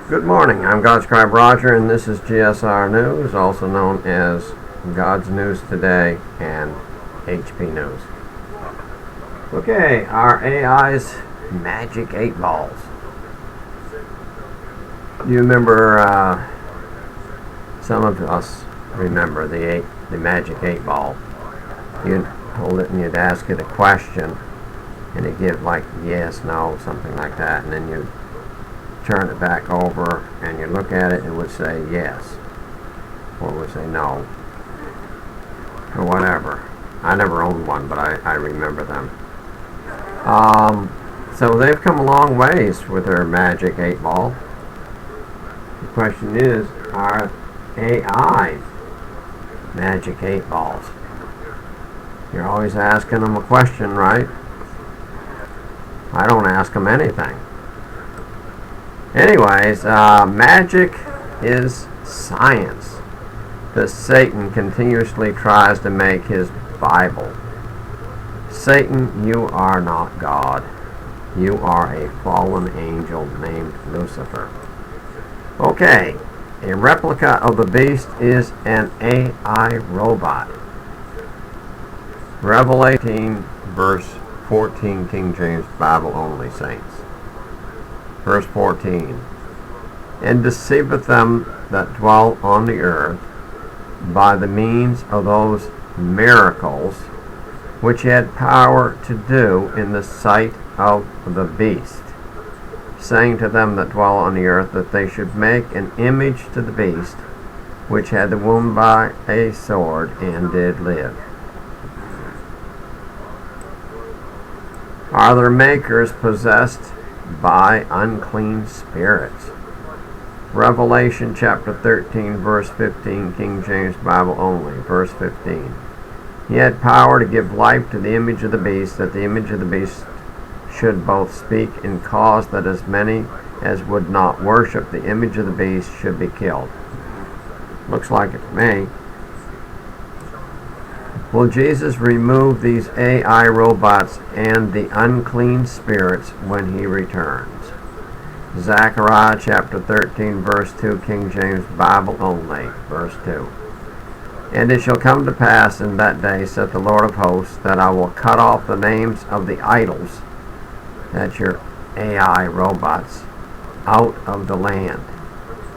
Good morning, I'm God's Scribe Roger, and this is GSR News, also known as God's News Today and HP News. Okay, our AI's magic 8 balls. You remember, some of us remember the magic 8 ball. You'd hold it and you'd ask it a question, and it'd give like yes, no, something like that, and then you'd turn it back over and you look at it, it would say yes, or it would say no, or whatever. I never owned one, but I remember them. So they've come a long ways with their magic 8 ball. The question is, are AI magic 8 balls? You're always asking them a question, right? I don't ask them anything. Anyways, magic is science that Satan continuously tries to make his Bible. Satan, you are not God. You are a fallen angel named Lucifer. Okay, a replica of the beast is an AI robot. Revelation verse 14, King James Bible only, saints. Verse 14, and deceiveth them that dwell on the earth by the means of those miracles which he had power to do in the sight of the beast, saying to them that dwell on the earth that they should make an image to the beast, which had the wound by a sword and did live. Are their makers possessed by unclean spirits? Revelation chapter 13 verse 15, King James Bible only, verse 15. He had power to give life to the image of the beast, that the image of the beast should both speak and cause that as many as would not worship the image of the beast should be killed. Looks like it to me. Will Jesus remove these AI robots and the unclean spirits when he returns? Zechariah chapter 13 verse 2, King James Bible only, verse 2. And it shall come to pass in that day, saith the Lord of hosts, that I will cut off the names of the idols, that's your AI robots, out of the land,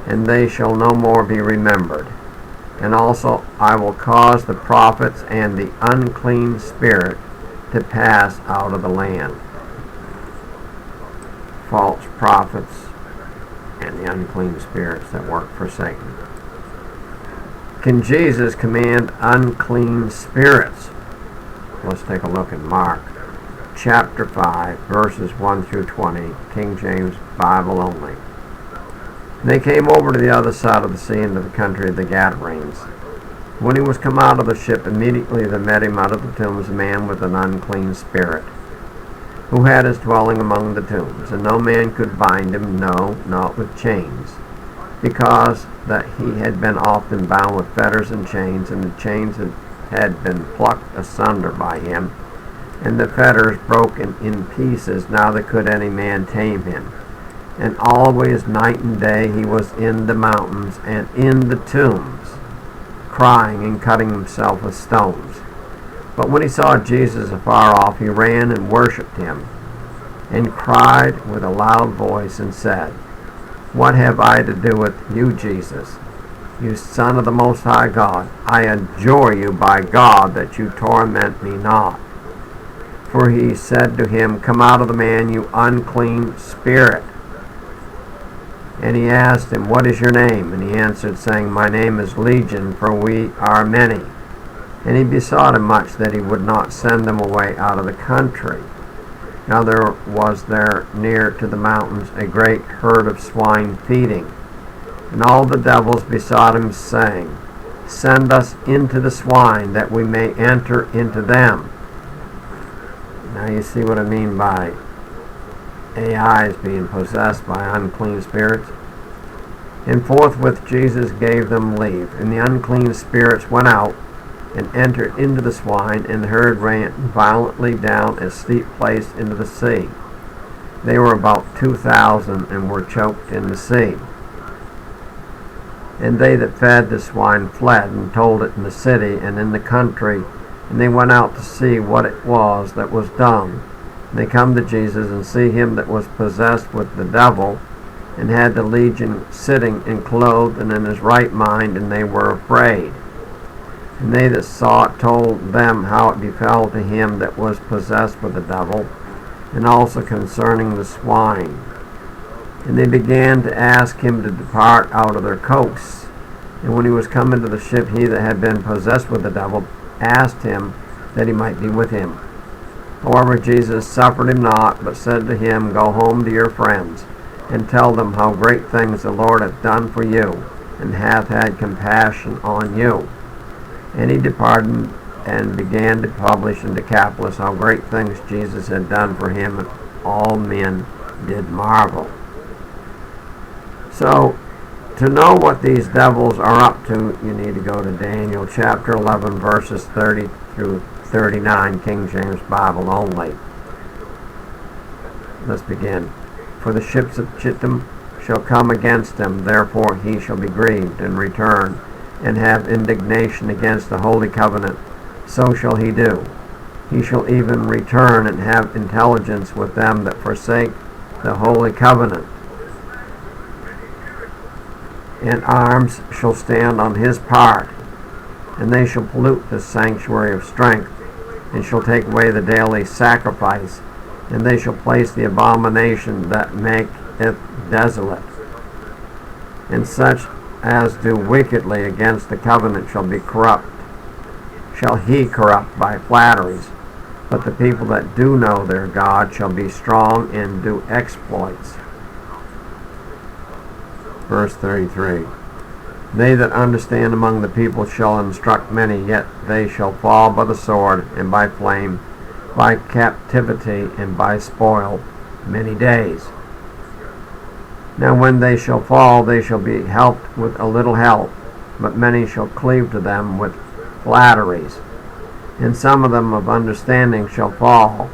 and they shall no more be remembered. And also I will cause the prophets and the unclean spirit to pass out of the land. False prophets and the unclean spirits that work for Satan. Can Jesus command unclean spirits? Let's take a look in Mark chapter 5 verses 1 through 20, King James Bible only. They came over to the other side of the sea into the country of the Gadarenes. When he was come out of the ship, immediately there met him out of the tombs a man with an unclean spirit, who had his dwelling among the tombs, and no man could bind him, no, not with chains, because that he had been often bound with fetters and chains, and the chains had been plucked asunder by him, and the fetters broken in pieces, neither could any man tame him. And always night and day he was in the mountains and in the tombs, crying and cutting himself with stones. But when he saw Jesus afar off, he ran and worshipped him, and cried with a loud voice and said, What have I to do with you, Jesus, you Son of the Most High God? I adjure you by God that you torment me not. For he said to him, Come out of the man, you unclean spirit. And he asked him, What is your name? And he answered, saying, My name is Legion, for we are many. And he besought him much that he would not send them away out of the country. Now there was there near to the mountains a great herd of swine feeding. And all the devils besought him, saying, Send us into the swine, that we may enter into them. Now you see what I mean by AIs being possessed by unclean spirits. And forthwith Jesus gave them leave, and the unclean spirits went out and entered into the swine, and the herd ran violently down a steep place into the sea. They were about 2,000 and were choked in the sea. And they that fed the swine fled, and told it in the city and in the country. And they went out to see what it was that was done. And they come to Jesus, and see him that was possessed with the devil, and had the legion sitting and clothed and in his right mind, and they were afraid. And they that saw it told them how it befell to him that was possessed with the devil, and also concerning the swine. And they began to ask him to depart out of their coasts. And when he was come into the ship, he that had been possessed with the devil asked him that he might be with him. However, Jesus suffered him not, but said to him, Go home to your friends, and tell them how great things the Lord hath done for you, and hath had compassion on you. And he departed and began to publish in Decapolis how great things Jesus had done for him, and all men did marvel. So, to know what these devils are up to, you need to go to Daniel chapter 11, verses 30 through 39, King James Bible only. Let's begin. For the ships of Chittim shall come against him, therefore he shall be grieved, and return, and have indignation against the holy covenant. So shall he do. He shall even return, and have intelligence with them that forsake the holy covenant. And arms shall stand on his part, and they shall pollute the sanctuary of strength, and shall take away the daily sacrifice, and they shall place the abomination that maketh desolate. And such as do wickedly against the covenant shall he corrupt by flatteries. But the people that do know their God shall be strong and do exploits. Verse 33. They that understand among the people shall instruct many, yet they shall fall by the sword, and by flame, by captivity, and by spoil, many days. Now when they shall fall, they shall be helped with a little help, but many shall cleave to them with flatteries. And some of them of understanding shall fall,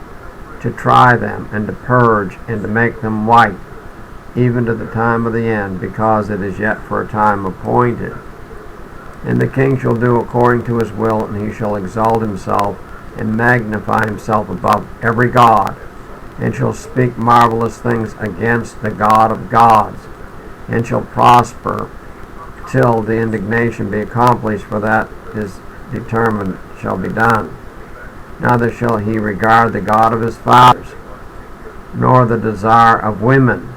to try them, and to purge, and to make them white, even to the time of the end, because it is yet for a time appointed. And the king shall do according to his will, and he shall exalt himself, and magnify himself above every god, and shall speak marvelous things against the God of gods, and shall prosper till the indignation be accomplished, for that is determined shall be done. Neither shall he regard the God of his fathers, nor the desire of women,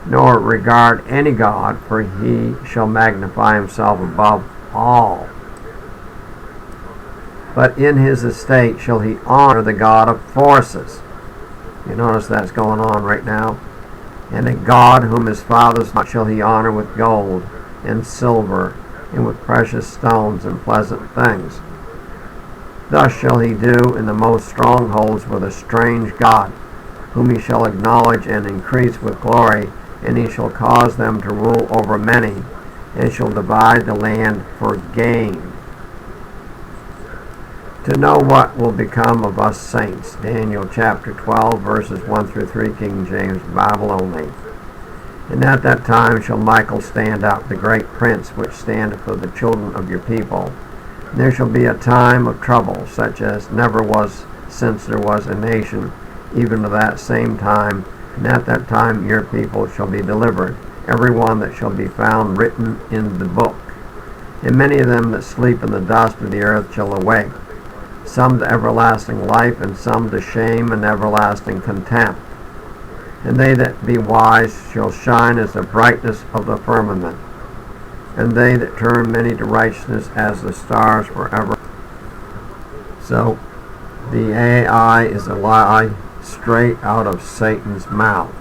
nor regard any god, for he shall magnify himself above all. But in his estate shall he honor the God of forces. You notice that's going on right now. And a God whom his fathers shall he honor with gold and silver, and with precious stones and pleasant things. Thus shall he do in the most strongholds with a strange God, whom he shall acknowledge and increase with glory, and he shall cause them to rule over many, and shall divide the land for gain. To know what will become of us saints, Daniel chapter 12, verses 1 through 3, King James Bible only. And at that time shall Michael stand up, the great prince, which standeth for the children of your people. And there shall be a time of trouble, such as never was since there was a nation, even to that same time. And at that time your people shall be delivered, every one that shall be found written in the book. And many of them that sleep in the dust of the earth shall awake, some to everlasting life, and some to shame and everlasting contempt. And they that be wise shall shine as the brightness of the firmament, and they that turn many to righteousness as the stars forever. So, the AI is a lie straight out of Satan's mouth.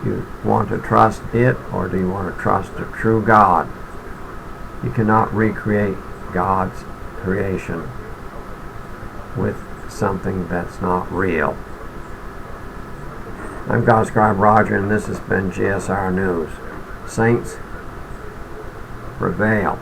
You want to trust it, or do you want to trust the true God? You cannot recreate God's creation with something that's not real. I'm God Scribe Roger, and this has been GSR News. Saints, prevail.